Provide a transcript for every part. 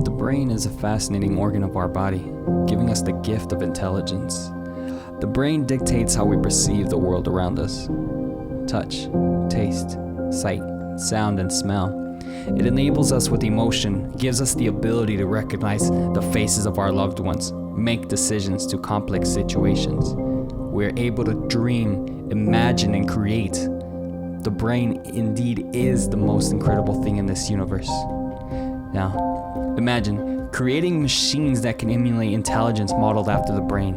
The brain is a fascinating organ of our body, giving us the gift of intelligence. The brain dictates how we perceive the world around us. Touch, taste, sight, sound, and smell. It enables us with emotion, gives us the ability to recognize the faces of our loved ones, make decisions to complex situations. We're able to dream, imagine, and create. The brain indeed is the most incredible thing in this universe. Now, imagine creating machines that can emulate intelligence modeled after the brain.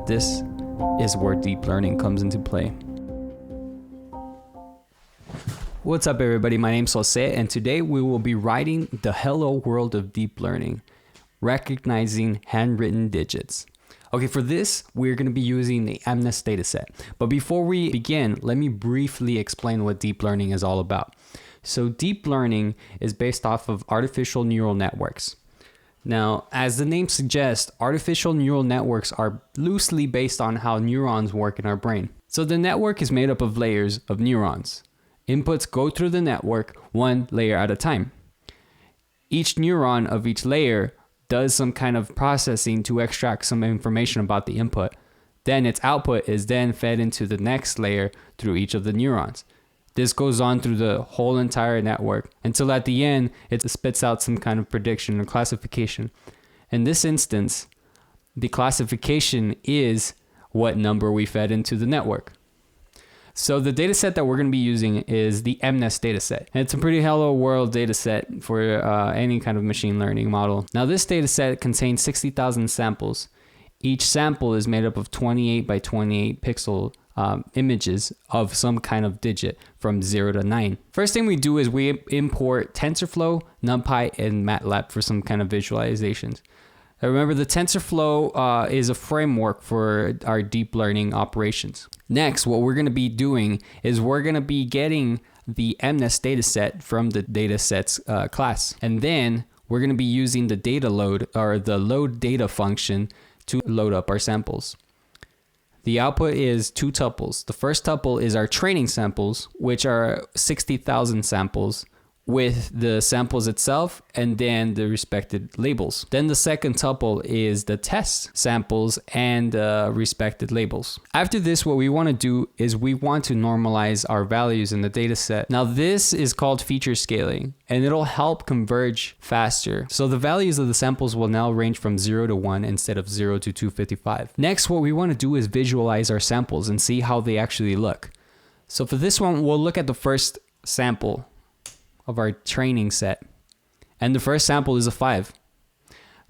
This is where deep learning comes into play. What's up, everybody? My name's Jose, and today we will be writing the hello world of deep learning, recognizing handwritten digits. Okay, for this, we're going to be using the MNIST dataset. But before we begin, let me briefly explain what deep learning is all about. So deep learning is based off of artificial neural networks. Now, as the name suggests, artificial neural networks are loosely based on how neurons work in our brain. So the network is made up of layers of neurons. Inputs go through the network one layer at a time. Each neuron of each layer does some kind of processing to extract some information about the input. Then its output is then fed into the next layer through each of the neurons. This goes on through the whole entire network until at the end it spits out some kind of prediction or classification. In this instance, the classification is what number we fed into the network. So the dataset that we're going to be using is the MNIST dataset. And it's a pretty hello world dataset for any kind of machine learning model. Now this dataset contains 60,000 samples. Each sample is made up of 28 by 28 pixel images of some kind of digit from 0 to 9. First thing we do is we import TensorFlow, NumPy, and MATLAB for some kind of visualizations. Now remember, the TensorFlow is a framework for our deep learning operations. Next, what we're going to be doing is we're going to be getting the MNIST dataset from the datasets class. And then we're going to be using the data load or the load data function to load up our samples. The output is two tuples. The first tuple is our training samples, which are 60,000 samples with the samples itself and then the respected labels. Then the second tuple is the test samples and respected labels. After this, what we want to do is we want to normalize our values in the data set. Now this is called feature scaling, and it'll help converge faster. So the values of the samples will now range from 0 to 1 instead of 0 to 255. Next, what we want to do is visualize our samples and see how they actually look. So for this one, we'll look at the first sample of our training set, and the first sample is a 5.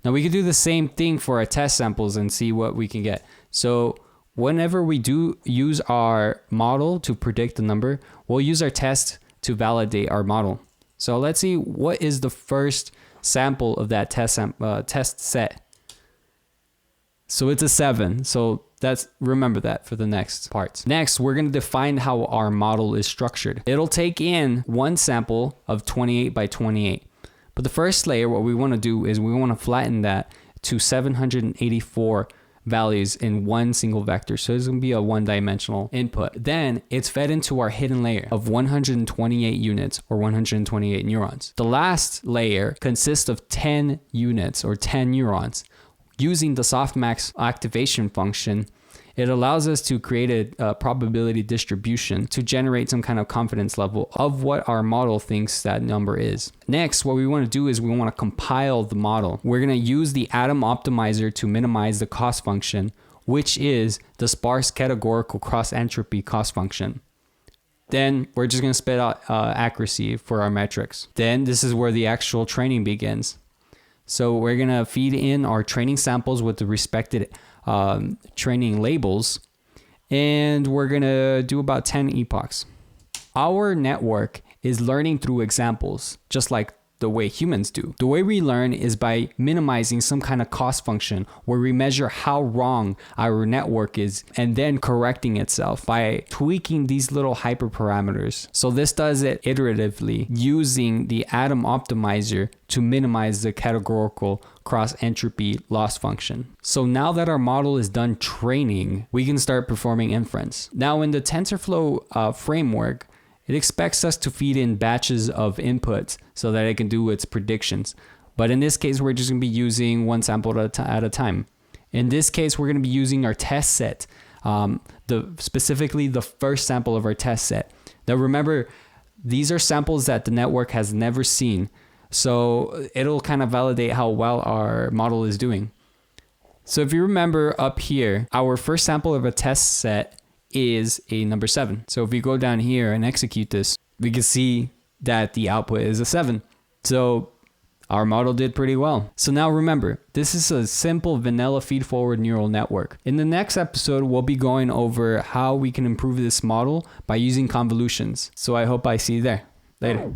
Now we can do the same thing for our test samples and see what we can get. So whenever we do use our model to predict the number, we'll use our test to validate our model. So let's see what is the first sample of that test set. So it's a 7. So remember that for the next parts. Next, we're going to define how our model is structured. It'll take in one sample of 28 by 28. But the first layer, what we want to do is we want to flatten that to 784 values in one single vector. So it's going to be a one-dimensional input. Then it's fed into our hidden layer of 128 units or 128 neurons. The last layer consists of 10 units or 10 neurons. Using the softmax activation function, it allows us to create a probability distribution to generate some kind of confidence level of what our model thinks that number is. Next, what we want to do is we want to compile the model. We're going to use the atom optimizer to minimize the cost function, which is the sparse categorical cross entropy cost function. Then we're just going to spit out accuracy for our metrics. Then this is where the actual training begins. So we're going to feed in our training samples with the respected training labels, and we're going to do about 10 epochs. Our network is learning through examples, just like the way humans do. The way we learn is by minimizing some kind of cost function where we measure how wrong our network is and then correcting itself by tweaking these little hyperparameters. So this does it iteratively using the atom optimizer to minimize the categorical cross entropy loss function. So now that our model is done training, we can start performing inference. Now in the TensorFlow framework, it expects us to feed in batches of inputs so that it can do its predictions. But in this case, we're just going to be using one sample at a time. In this case, we're going to be using our test set, specifically the first sample of our test set. Now remember, these are samples that the network has never seen. So it'll kind of validate how well our model is doing. So if you remember up here, our first sample of a test set is a number 7. So if we go down here and execute this, we can see that the output is a 7. So our model did pretty well. So now remember, this is a simple vanilla feed-forward neural network. In the next episode, we'll be going over how we can improve this model by using convolutions. So I hope I see you there. Later.